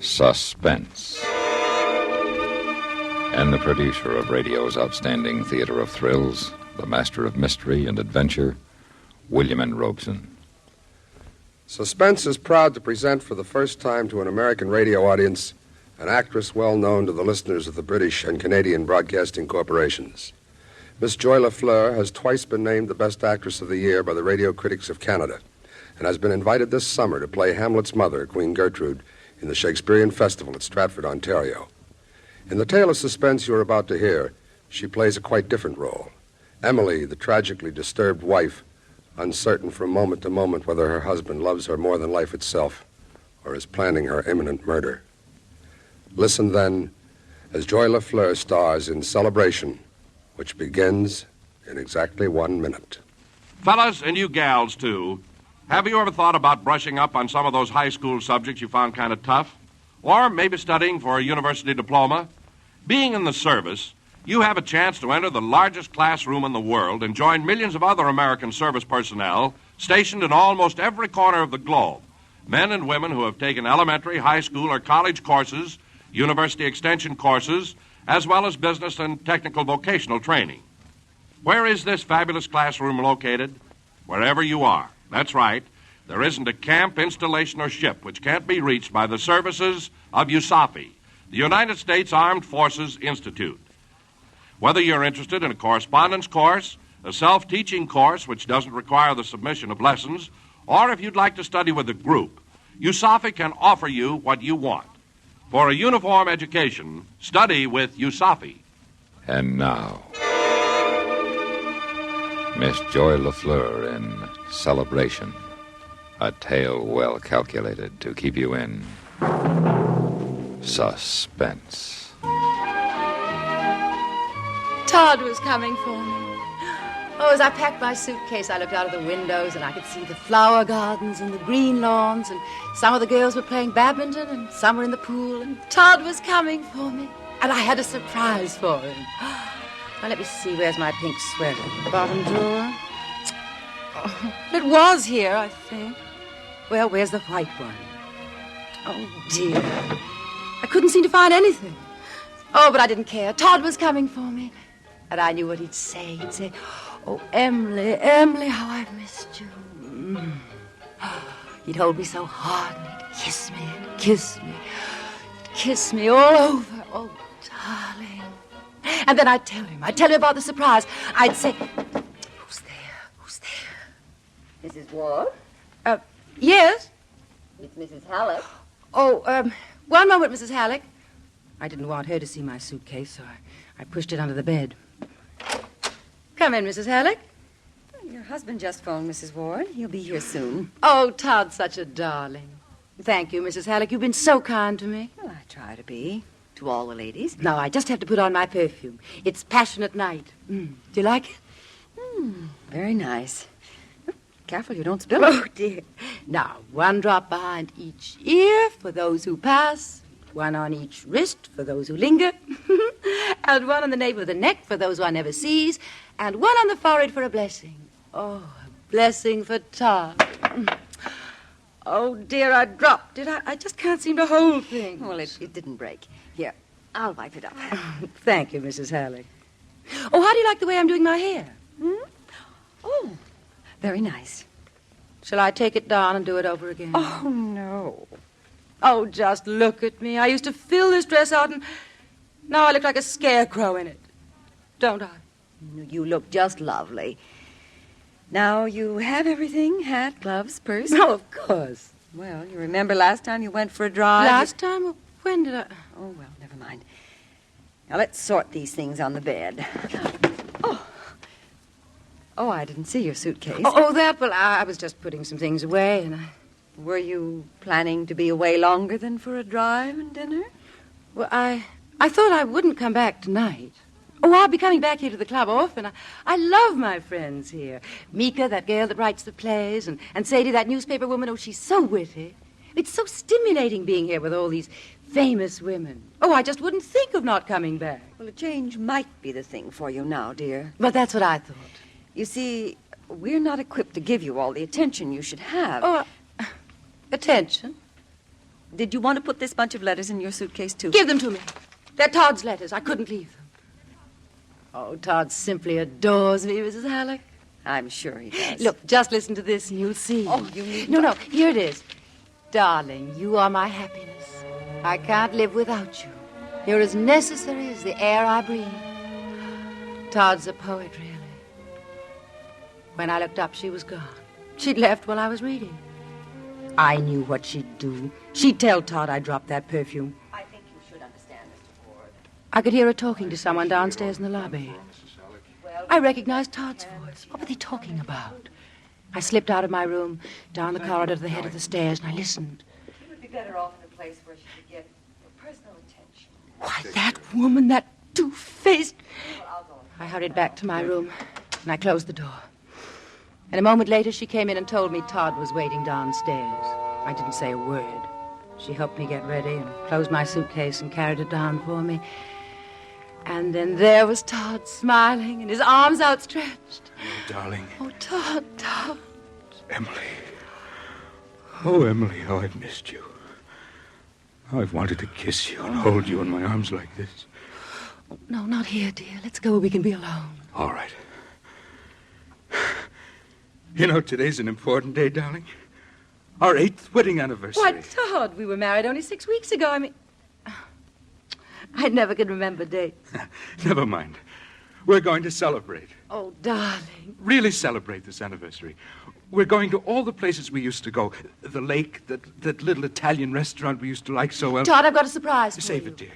Suspense. And the producer of radio's outstanding theater of thrills, the master of mystery and adventure, William N. Robeson. Suspense is proud to present for the first time to an American radio audience an actress well known to the listeners of the British and Canadian broadcasting corporations. Miss Joy LaFleur has twice been named the Best Actress of the Year by the Radio Critics of Canada and has been invited this summer to play Hamlet's mother, Queen Gertrude, in the Shakespearean Festival at Stratford, Ontario. In the tale of suspense you're about to hear, she plays a quite different role. Emily, the tragically disturbed wife, uncertain from moment to moment whether her husband loves her more than life itself or is planning her imminent murder. Listen, then, as Joy LaFleur stars in Celebration, which begins in exactly 1 minute. Fellas, and you gals, too, have you ever thought about brushing up on some of those high school subjects you found kind of tough? Or maybe studying for a university diploma? Being in the service, you have a chance to enter the largest classroom in the world and join millions of other American service personnel stationed in almost every corner of the globe. Men and women who have taken elementary, high school, or college courses, university extension courses, as well as business and technical vocational training. Where is this fabulous classroom located? Wherever you are. That's right. There isn't a camp, installation, or ship which can't be reached by the services of USAFI, the United States Armed Forces Institute. Whether you're interested in a correspondence course, a self-teaching course which doesn't require the submission of lessons, or if you'd like to study with a group, USAFI can offer you what you want. For a uniform education, study with USAFI. And now, Miss Joy LaFleur in Celebration, a tale well calculated to keep you in suspense. Todd was coming for me. Oh, as I packed my suitcase, I looked out of the windows and I could see the flower gardens and the green lawns, and some of the girls were playing badminton and some were in the pool, and Todd was coming for me. And I had a surprise for him. Now, let me see, where's my pink sweater? The bottom drawer? Oh, it was here, I think. Well, where's the white one? Oh, dear. I couldn't seem to find anything. Oh, but I didn't care. Todd was coming for me. And I knew what he'd say. He'd say, "Oh, Emily, Emily, how I've missed you." He'd hold me so hard and he'd kiss me and kiss me. He'd kiss me all over. Oh, darling. And then I'd tell him about the surprise. I'd say, "Who's there? Who's there?" Mrs. Ward? Yes? It's Mrs. Halleck. Oh, one moment, Mrs. Halleck. I didn't want her to see my suitcase, so I pushed it under the bed. Come in, Mrs. Halleck. Your husband just phoned, Mrs. Ward. He'll be here soon. Oh, Todd's such a darling. Thank you, Mrs. Halleck. You've been so kind to me. Well, I try to be. To all the ladies. Now, I just have to put on my perfume. It's Passionate Night. Do you like it? Very nice. Careful you don't spill it. Oh, dear. Now, one drop behind each ear for those who pass, one on each wrist for those who linger, and one on the nape of the neck for those one never sees, and one on the forehead for a blessing. Oh, a blessing for Todd. Oh, dear, I dropped it. I just can't seem to hold things. Well, it didn't break. Here, I'll wipe it up. Thank you, Mrs. Halleck. Oh, how do you like the way I'm doing my hair? Oh, very nice. Shall I take it down and do it over again? Oh, no. Oh, just look at me. I used to fill this dress out, and now I look like a scarecrow in it. Don't I? You look just lovely. Now, you have everything? Hat, gloves, purse? Oh, of course. Well, you remember last time you went for a drive? Last time? When did I? Oh, well, never mind. Now, let's sort these things on the bed. Oh, I didn't see your suitcase. Oh, that? Well, I was just putting some things away, and Were you planning to be away longer than for a drive and dinner? Well, I thought I wouldn't come back tonight. Oh, I'll be coming back here to the club often. I love my friends here. Mika, that girl that writes the plays, and Sadie, that newspaper woman. Oh, she's so witty. It's so stimulating being here with all these famous women. Oh, I just wouldn't think of not coming back. Well, a change might be the thing for you now, dear. But that's what I thought. You see, we're not equipped to give you all the attention you should have. Oh, attention? Did you want to put this bunch of letters in your suitcase, too? Give them to me. They're Todd's letters. I couldn't leave them. Oh, Todd simply adores me, Mrs. Halleck. I'm sure he does. Look, just listen to this and you'll see. Oh, you need... No, here it is. Darling, you are my happiness. I can't live without you. You're as necessary as the air I breathe. Todd's a poet, really. When I looked up, she was gone. She'd left while I was reading. I knew what she'd do. She'd tell Todd I dropped that perfume. I think you should understand, Mr. Ford. I could hear her talking to someone downstairs in the lobby. I recognized Todd's voice. What were they talking about? I slipped out of my room, down the corridor to the head of the stairs, and I listened. She would be better off in a place where she could get your personal attention. Why, that woman, that two-faced... I hurried back to my room, and I closed the door. And a moment later, she came in and told me Todd was waiting downstairs. I didn't say a word. She helped me get ready and closed my suitcase and carried it down for me. And then there was Todd smiling and his arms outstretched. Oh, darling. Oh, Todd. Emily. Oh, Emily, how I've missed you. How I've wanted to kiss you and hold you in my arms like this. Oh, no, not here, dear. Let's go where we can be alone. All right. You know, today's an important day, darling. Our 8th wedding anniversary. Why, Todd, we were married only 6 weeks ago. I never can remember dates. Never mind. We're going to celebrate. Oh, darling. Really celebrate this anniversary. We're going to all the places we used to go. The lake, that little Italian restaurant we used to like so well. Todd, I've got a surprise for Save you. it, dear.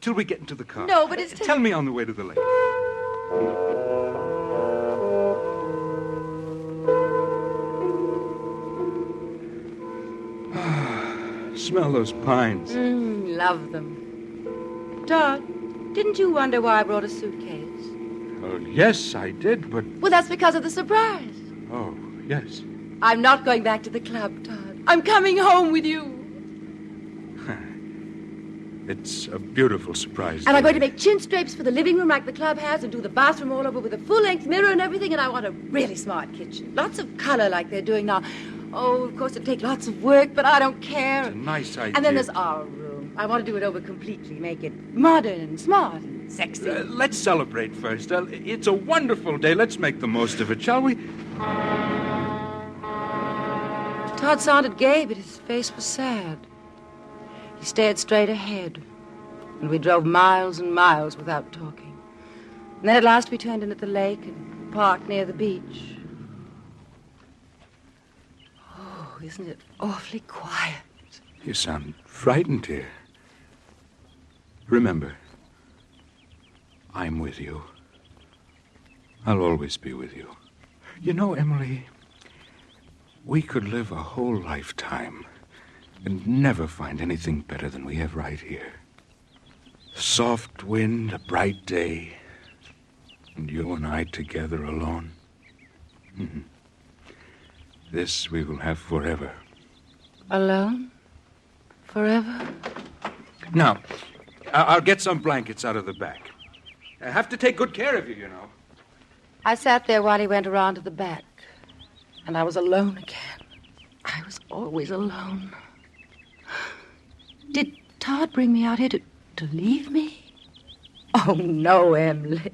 Till we get into the car. No, but it's... Tell me on the way to the lake. Smell those pines. Love them. Todd, didn't you wonder why I brought a suitcase? Oh, yes, I did, but... Well, that's because of the surprise. Oh, yes. I'm not going back to the club, Todd. I'm coming home with you. It's a beautiful surprise. And I'm going to make chin drapes for the living room like the club has and do the bathroom all over with a full-length mirror and everything, and I want a really smart kitchen. Lots of color like they're doing now. Oh, of course, it'll take lots of work, but I don't care. It's a nice idea. And then there's our room. I want to do it over completely, make it modern and smart and sexy. Let's celebrate first. It's a wonderful day. Let's make the most of it, shall we? Todd sounded gay, but his face was sad. He stared straight ahead, and we drove miles and miles without talking. And then at last we turned in at the lake and parked near the beach. Oh, isn't it awfully quiet? You sound frightened, dear. Remember, I'm with you. I'll always be with you. You know, Emily, we could live a whole lifetime and never find anything better than we have right here. A soft wind, a bright day, and you and I together alone. Mm-hmm. This we will have forever. Alone? Forever? Now, I'll get some blankets out of the back. I have to take good care of you, you know. I sat there while he went around to the back, and I was alone again. I was always alone. Did Todd bring me out here to leave me? Oh, no, Emily.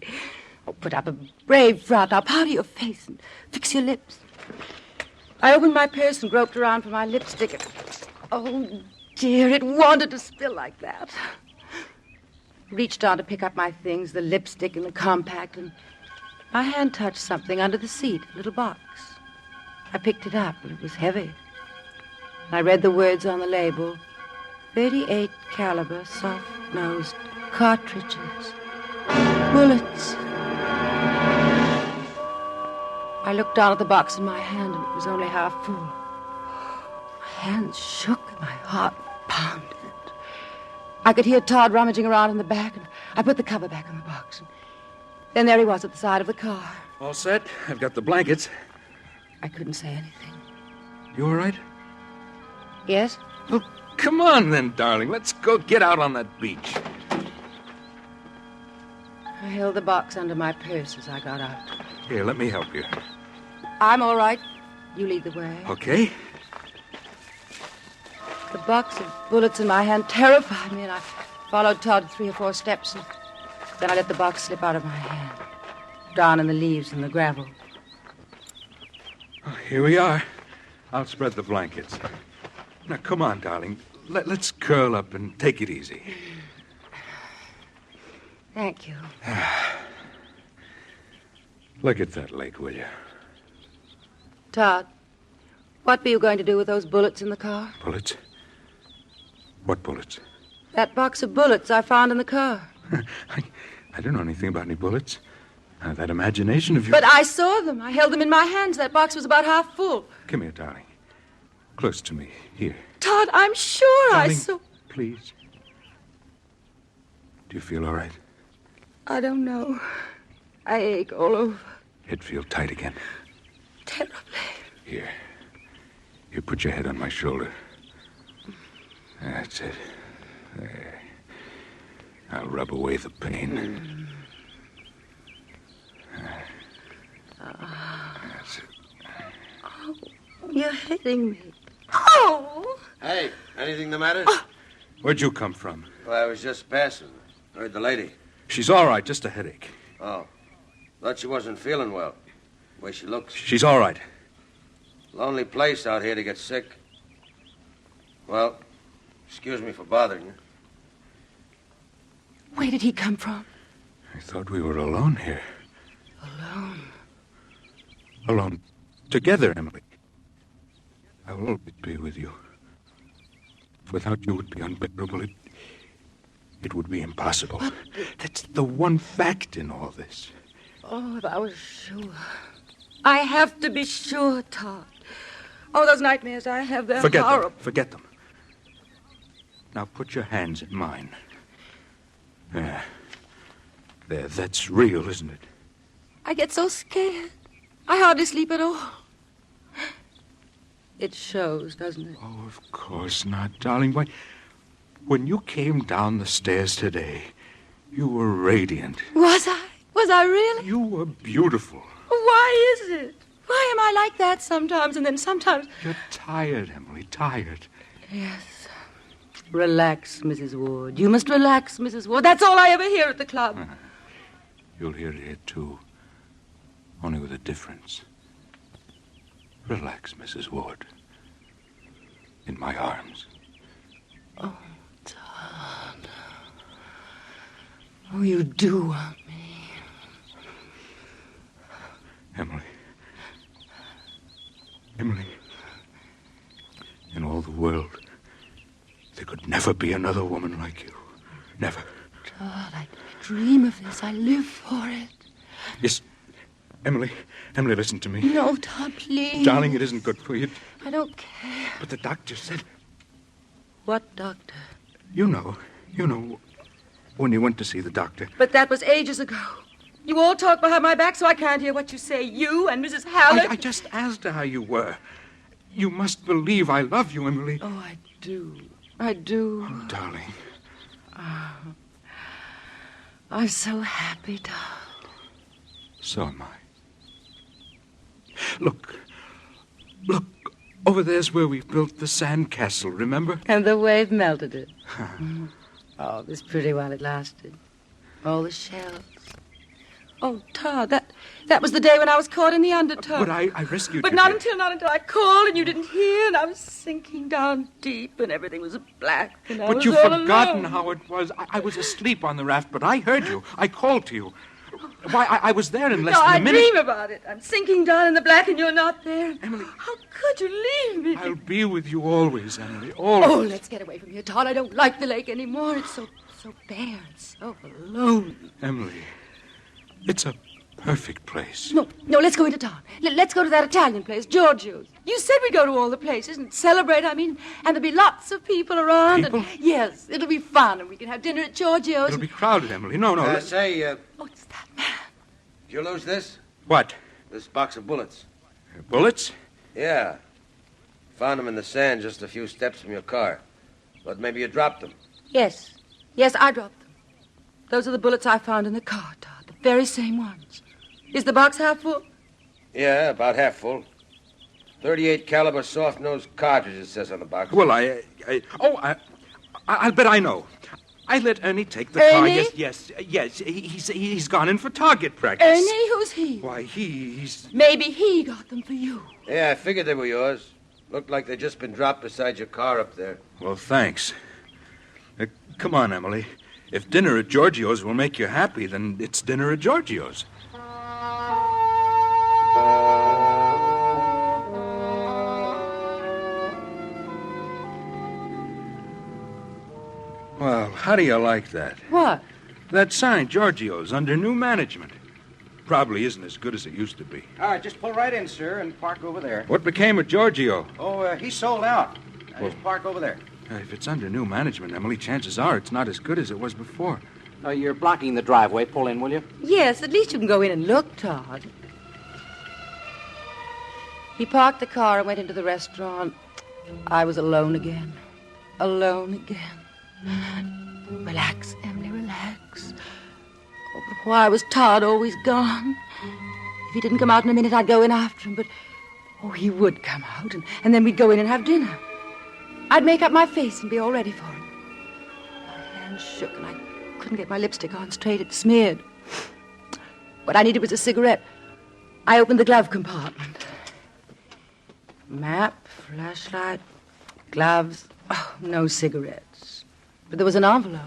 Oh, put up a brave front. Now powder your face and fix your lips. I opened my purse and groped around for my lipstick. Oh, dear, it wanted to spill like that. Reached down to pick up my things, the lipstick and the compact, and my hand touched something under the seat, a little box. I picked it up, and it was heavy. I read the words on the label, 38 caliber soft-nosed cartridges, bullets. I looked down at the box in my hand, and it was only half full. My hands shook, and my heart pounded. I could hear Todd rummaging around in the back, and I put the cover back on the box. And then there he was at the side of the car. All set. I've got the blankets. I couldn't say anything. You all right? Yes? Well, come on then, darling. Let's go get out on that beach. I held the box under my purse as I got out. Here, let me help you. I'm all right. You lead the way. Okay. The box of bullets in my hand terrified me, and I followed Todd 3 or 4 steps, and then I let the box slip out of my hand, down in the leaves and the gravel. Oh, here we are. I'll spread the blankets. Now, come on, darling. Let's curl up and take it easy. Thank you. Look at that lake, will you? Todd, what were you going to do with those bullets in the car? Bullets? What bullets? That box of bullets I found in the car. I don't know anything about any bullets. That imagination of yours. But I saw them. I held them in my hands. That box was about half full. Come here, darling. Close to me. Here. Todd, I'm sure Darling, I saw... Please. Do you feel all right? I don't know. I ache all over. Head feel tight again. Terribly. Here. You put your head on my shoulder. That's it. There. I'll rub away the pain. That's it. Oh, you're hitting me. Oh! Hey, anything the matter? Where'd you come from? Well, I was just passing. Heard the lady. She's all right, just a headache. Oh. Thought she wasn't feeling well. The way she looks. She's all right. Lonely place out here to get sick. Well, excuse me for bothering you. Where did he come from? I thought we were alone here. Alone? Alone. Together, Emily. I will always be with you. Without you, it would be unbearable. It would be impossible. But... That's the one fact in all this. Oh, if I was sure. I have to be sure, Todd. Oh, those nightmares I have, they're horrible. Forget them. Now put your hands in mine. There, that's real, isn't it? I get so scared. I hardly sleep at all. It shows, doesn't it? Oh, of course not, darling. Why, when you came down the stairs today, you were radiant. Was I? Was I really? You were beautiful. Why is it? Why am I like that sometimes and then sometimes... You're tired, Emily, tired. Yes. Relax, Mrs. Ward. You must relax, Mrs. Ward. That's all I ever hear at the club. You'll hear it here, too. Only with a difference. Relax, Mrs. Ward. In my arms. Oh, Todd. Oh, you do want me. Emily. Emily. In all the world, there could never be another woman like you. Never. Todd, I dream of this. I live for it. Yes. Emily, listen to me. No, Todd, please. Darling, it isn't good for you. I don't care. But the doctor said... What doctor? You know, when you went to see the doctor. But that was ages ago. You all talk behind my back, so I can't hear what you say. You and Mrs. Hallett. I just asked her how you were. You must believe I love you, Emily. Oh, I do. I do. Oh, darling. Oh, I'm so happy, Todd. So am I. Look. Over there's where we built the sand castle, remember? And the wave melted it. Oh, it was pretty while it lasted. All the shells. Oh, Todd, that was the day when I was caught in the undertow. But I rescued you. But not until I called and you didn't hear, and I was sinking down deep and everything was black and I was But you've all forgotten alone. how it was. I was asleep on the raft, but I heard you. I called to you. Why, I was there in less than a minute. No, I dream about it. I'm sinking down in the black and you're not there. Emily. How could you leave me? I'll be with you always, Emily, always. Oh, let's get away from here, Todd. I don't like the lake anymore. It's so bare and so alone. Emily, it's a perfect place. No, let's go into town. Let's go to that Italian place, Giorgio's. You said we'd go to all the places and celebrate, and there'll be lots of people around. People? And, yes, it'll be fun, and we can have dinner at Giorgio's. It'll be crowded, Emily. No. Say, Oh, it's that man. did you lose this? What? This box of bullets. Bullets? Yeah. Found them in the sand just a few steps from your car. But maybe you dropped them. Yes, I dropped them. Those are the bullets I found in the car, Todd. The very same ones. Is the box half full? Yeah, about half full. .38 caliber soft-nosed cartridge, it says on the box. Well, I'll bet I know. I let Ernie take the car. Ernie? Yes. He's gone in for target practice. Ernie? Who's he? Why, he's... Maybe he got them for you. Yeah, I figured they were yours. Looked like they'd just been dropped beside your car up there. Well, thanks. Come on, Emily. If dinner at Giorgio's will make you happy, then it's dinner at Giorgio's. Well, how do you like that? What? That sign, Giorgio's, under new management. Probably isn't as good as it used to be. All right, just pull right in, sir, and park over there. What became of Giorgio? Oh, he's sold out. Just park over there. If it's under new management, Emily, chances are it's not as good as it was before. You're blocking the driveway. Pull in, will you? Yes, at least you can go in and look, Todd. He parked the car and went into the restaurant. I was alone again. Alone again. Relax, Emily, relax. Oh, but why was Todd always gone? If he didn't come out in a minute, I'd go in after him, but... Oh, he would come out, and then we'd go in and have dinner. I'd make up my face and be all ready for him. My hands shook, and I couldn't get my lipstick on straight. It smeared. What I needed was a cigarette. I opened the glove compartment. Map, flashlight, gloves. Oh, no cigarettes. But there was an envelope.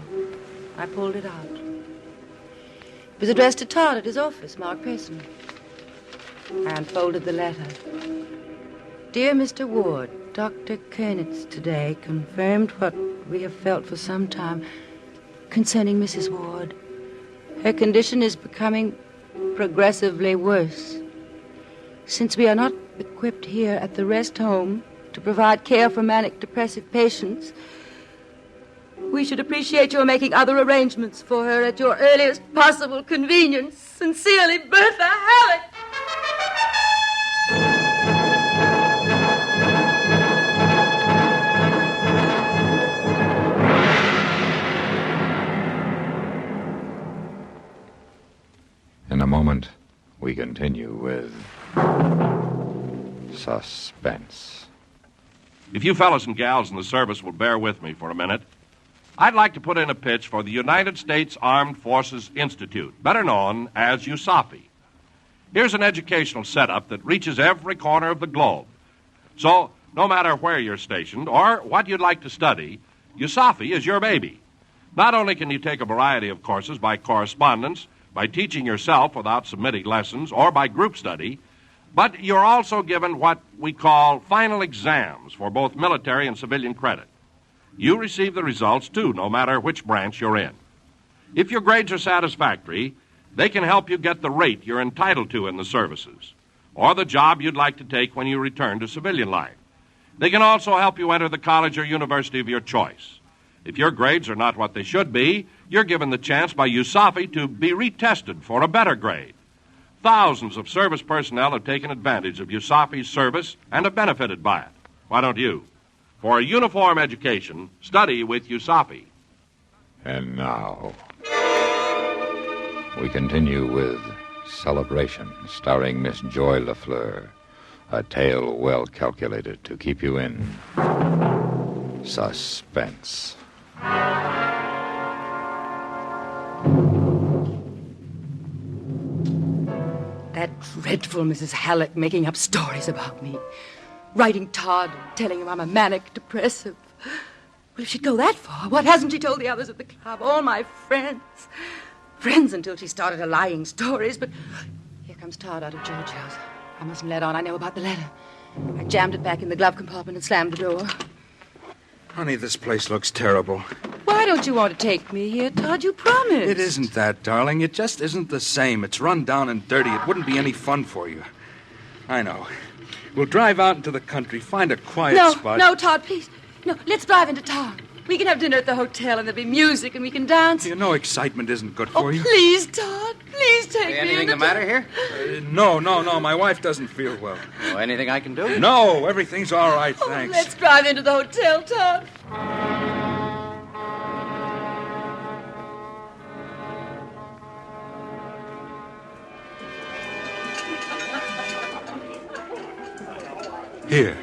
I pulled it out. It was addressed to Todd at his office, Mark Pearson. I unfolded the letter. Dear Mr. Ward, Dr. Kernitz today confirmed what we have felt for some time concerning Mrs. Ward. Her condition is becoming progressively worse. Since we are not equipped here at the rest home to provide care for manic depressive patients, we should appreciate your making other arrangements for her at your earliest possible convenience. Sincerely, Bertha Halleck. In a moment, we continue with Suspense. If you fellas and gals in the service will bear with me for a minute, I'd like to put in a pitch for the United States Armed Forces Institute, better known as USAFI. Here's an educational setup that reaches every corner of the globe. So, no matter where you're stationed or what you'd like to study, USAFI is your baby. Not only can you take a variety of courses by correspondence, by teaching yourself without submitting lessons, or by group study, but you're also given what we call final exams for both military and civilian credit. You receive the results, too, no matter which branch you're in. If your grades are satisfactory, they can help you get the rate you're entitled to in the services, or the job you'd like to take when you return to civilian life. They can also help you enter the college or university of your choice. If your grades are not what they should be, you're given the chance by USAFI to be retested for a better grade. Thousands of service personnel have taken advantage of USAFI's service and have benefited by it. Why don't you? For a uniform education, study with USAFI. And now, we continue with Celebration, starring Miss Joy LaFleur. A tale well calculated to keep you in suspense. That dreadful Mrs. Halleck making up stories about me. Writing Todd and telling him I'm a manic depressive. Well, if she'd go that far, what hasn't she told the others at the club? All my friends. Friends until she started her lying stories. But here comes Todd out of Giorgio's. I mustn't let on I know about the letter. I jammed it back in the glove compartment and slammed the door. Honey, this place looks terrible. Why don't you want to take me here, Todd? You promised. It isn't that, darling. It just isn't the same. It's run down and dirty. It wouldn't be any fun for you. I know. We'll drive out into the country, find a quiet spot. No, Todd, please. No, let's drive into town. We can have dinner at the hotel, and there'll be music, and we can dance. You know excitement isn't good for you. Please, Todd. Please take me. Anything the matter here? No. My wife doesn't feel well. Oh, anything I can do? No, everything's all right, thanks. Let's drive into the hotel, Todd. Here.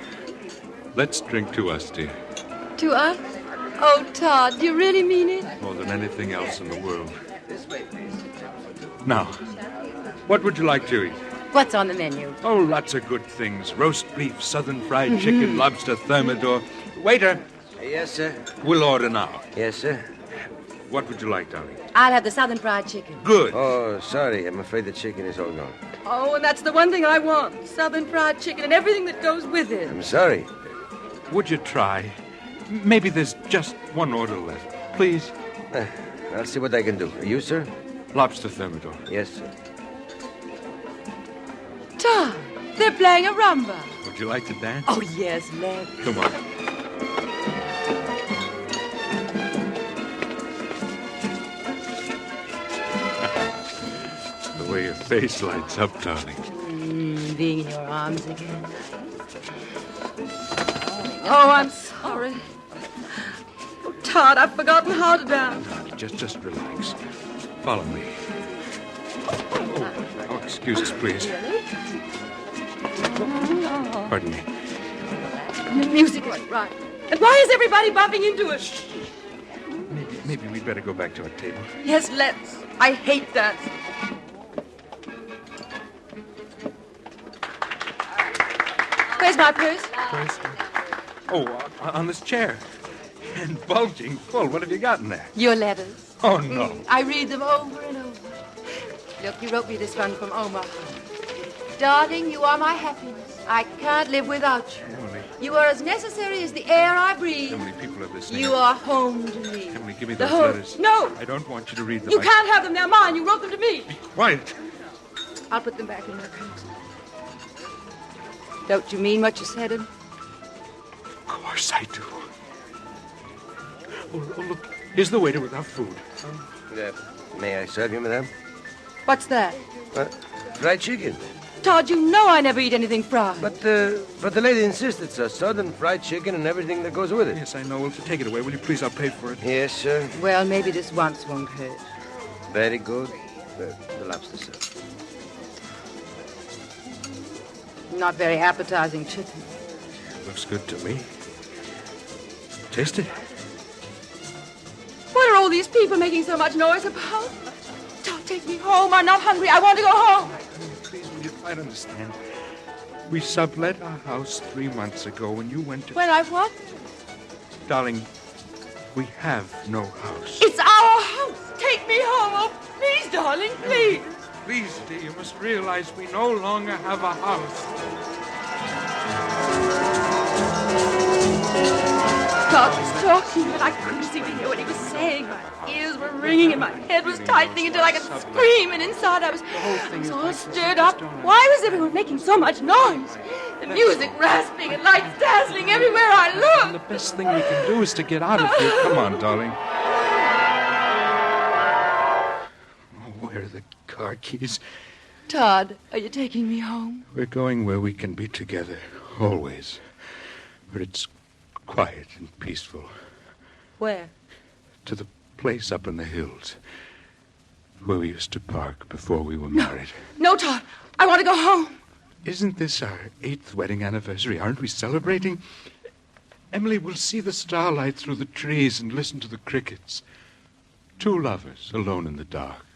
Let's drink to us, dear. To us? Oh, Todd, do you really mean it? More than anything else in the world. Now, what would you like to eat? What's on the menu? Oh, lots of good things. Roast beef, southern fried chicken, lobster thermidor. Waiter, Yes, sir. we'll order now. Yes, sir. What would you like, darling? I'll have the southern fried chicken. Good. Oh, sorry. I'm afraid the chicken is all gone. Oh, and that's the one thing I want. Southern fried chicken and everything that goes with it. I'm sorry. Would you try? Maybe there's just one order left. Please. I'll see what I can do. You, sir? Lobster thermidor. Yes, sir. Todd, they're playing a rumba. Would you like to dance? Oh, yes, let's. Come on. The way your face lights up, darling. Being in your arms again. Oh, I'm sorry. Oh, Todd, I've forgotten how to dance. Just relax. Follow me. Oh, excuse us, please. Pardon me. The music was right. And why is everybody bumping into us? Maybe we'd better go back to our table. Yes, let's. I hate dancing. Where's my purse? Oh, on this chair. And bulging full. What have you got in there? Your letters. Oh, no. I read them over and over. Look, you wrote me this one from Omaha. Darling, you are my happiness. I can't live without you. Emily. You are as necessary as the air I breathe. Emily, people are listening. You are home to me. Emily, give me The those whole- letters. No. I don't want you to read them. You can't have them. They're mine. You wrote them to me. Quiet. I'll put them back in your coat. Don't you mean what you said? Of course I do. Oh, look. Here's the waiter with our food. May I serve you, madame? What's that? Fried chicken. Todd, you know I never eat anything fried. But the lady insisted, sir. Southern fried chicken and everything that goes with it. Yes, I know. Well, take it away, will you please? I'll pay for it. Yes, sir. Well, maybe this once won't hurt. Very good. The lobster, sir. Not very appetizing chicken. Looks good to me. Taste it. What are all these people making so much noise about? Don't take me home. I'm not hungry. I want to go home. Please, will you try to understand? We sublet our house 3 months ago when you went to... When I what? Darling, we have no house. It's our house. Take me home. Oh, please, darling, please. Please, dear, you must realize we no longer have a house. Todd was talking, but I couldn't seem to hear what he was saying. My ears were ringing and my head was tightening until I could scream. And inside I was all stirred up. Why was everyone making so much noise? The music rasping and lights dazzling everywhere I looked. The best thing we can do is to get out of here. Come on, darling. Oh, where are the car keys? Todd, are you taking me home? We're going where we can be together, always. Where it's quiet and peaceful. Where? To the place up in the hills where we used to park before we were married. No, Todd. I want to go home. Isn't this our 8th wedding anniversary? Aren't we celebrating? Emily, we'll see the starlight through the trees and listen to the crickets. 2 lovers alone in the dark.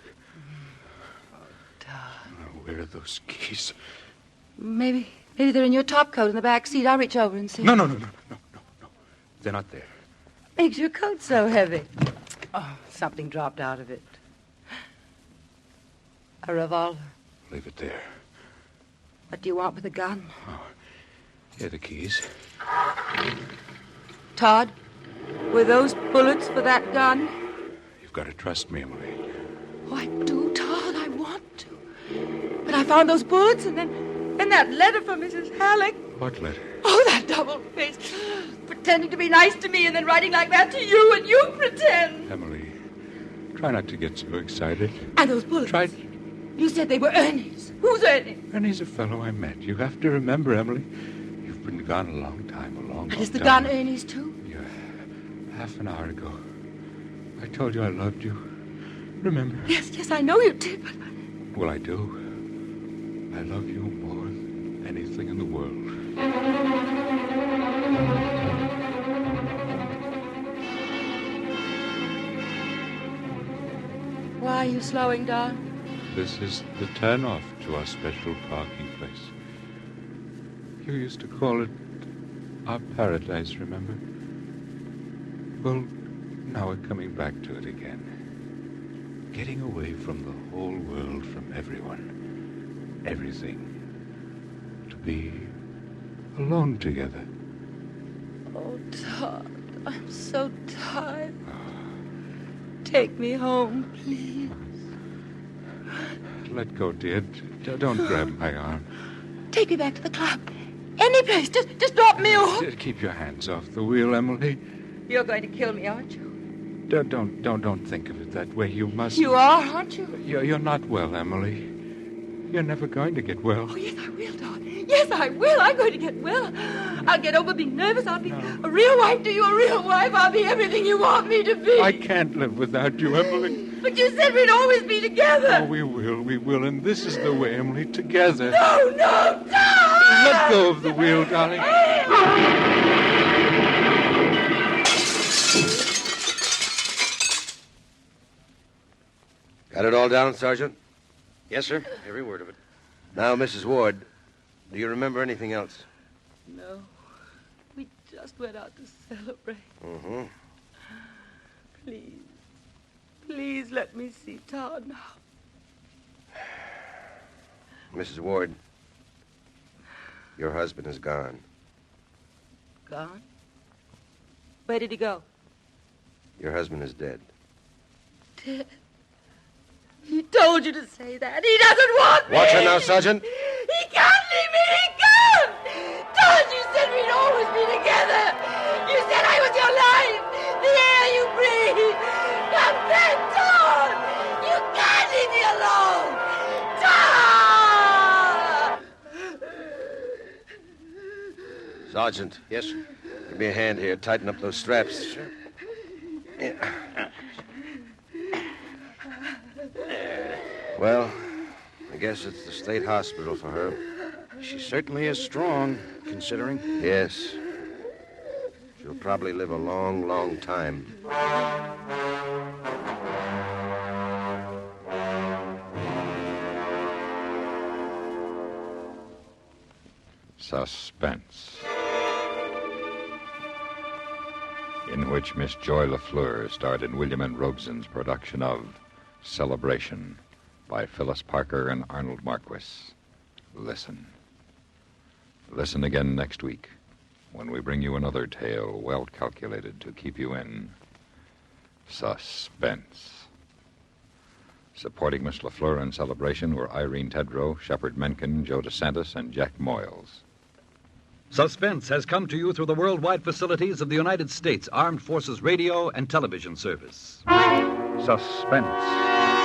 Oh, where are those keys? Maybe they're in your top coat in the back seat. I'll reach over and see. No. They're not there. Makes your coat so heavy. Oh, something dropped out of it. A revolver. Leave it there. What do you want with a gun? Here are the keys. Todd, were those bullets for that gun? You've got to trust me, Emily. Oh, I do, Todd. I want to. But I found those bullets and then that letter from Mrs. Halleck. What letter? Oh, that double face. Pretending to be nice to me and then writing like that to you, and you pretend. Emily, try not to get so excited. And those bullets. Try... You said they were Ernie's. Who's Ernie? Ernie's a fellow I met. You have to remember, Emily. You've been gone a long time, a long And is the time. gun Ernie's, too? Yeah, half an hour ago. I told you I loved you. Remember? Yes, I know you did, but... Well, I do. I love you more than anything in the world. Why are you slowing down? This is the turnoff to our special parking place. You used to call it our paradise, remember? Well, now we're coming back to it again. Getting away from the whole world, from everyone, everything. To be alone together. Oh, Todd, I'm so tired. Take me home, please. Let go, dear. Don't grab my arm. Take me back to the club. Any place. Just drop me off. Keep your hands off the wheel, Emily. You're going to kill me, aren't you? Don't think of it that way. You must. You are, aren't you? You're not well, Emily. You're never going to get well. Oh, yes, I will, Todd. Yes, I will. I'm going to get well. I'll get over being nervous. I'll be a real wife to you, a real wife. I'll be everything you want me to be. I can't live without you, Emily. But you said we'd always be together. Oh, we will, and this is the way, Emily, together. No, Todd! Let go of the wheel, darling. Got it all down, Sergeant? Yes, sir. Every word of it. Now, Mrs. Ward, do you remember anything else? No. We just went out to celebrate. Mm-hmm. Please let me see Todd now. Mrs. Ward, your husband is gone. Gone? Where did he go? Your husband is dead. Dead? He told you to say that. He doesn't want me. Watch her now, Sergeant. He can't leave me. He can't. Todd, you said we'd always be together. You said I was your life, the air you breathe. Come back, Todd. You can't leave me alone. Todd! Sergeant. Yes, sir. Give me a hand here. Tighten up those straps. Sure. Yeah. Well, I guess it's the state hospital for her. She certainly is strong, considering. Yes. She'll probably live a long, long time. Suspense, in which Miss Joy LaFleur starred in William N. Robeson's production of Celebration by Phyllis Parker and Arnold Marquis. Listen. Listen again next week when we bring you another tale well calculated to keep you in suspense. Supporting Miss LaFleur in Celebration were Irene Tedrow, Shepard Menken, Joe DeSantis, and Jack Moyles. Suspense has come to you through the worldwide facilities of the United States Armed Forces Radio and Television Service. Suspense.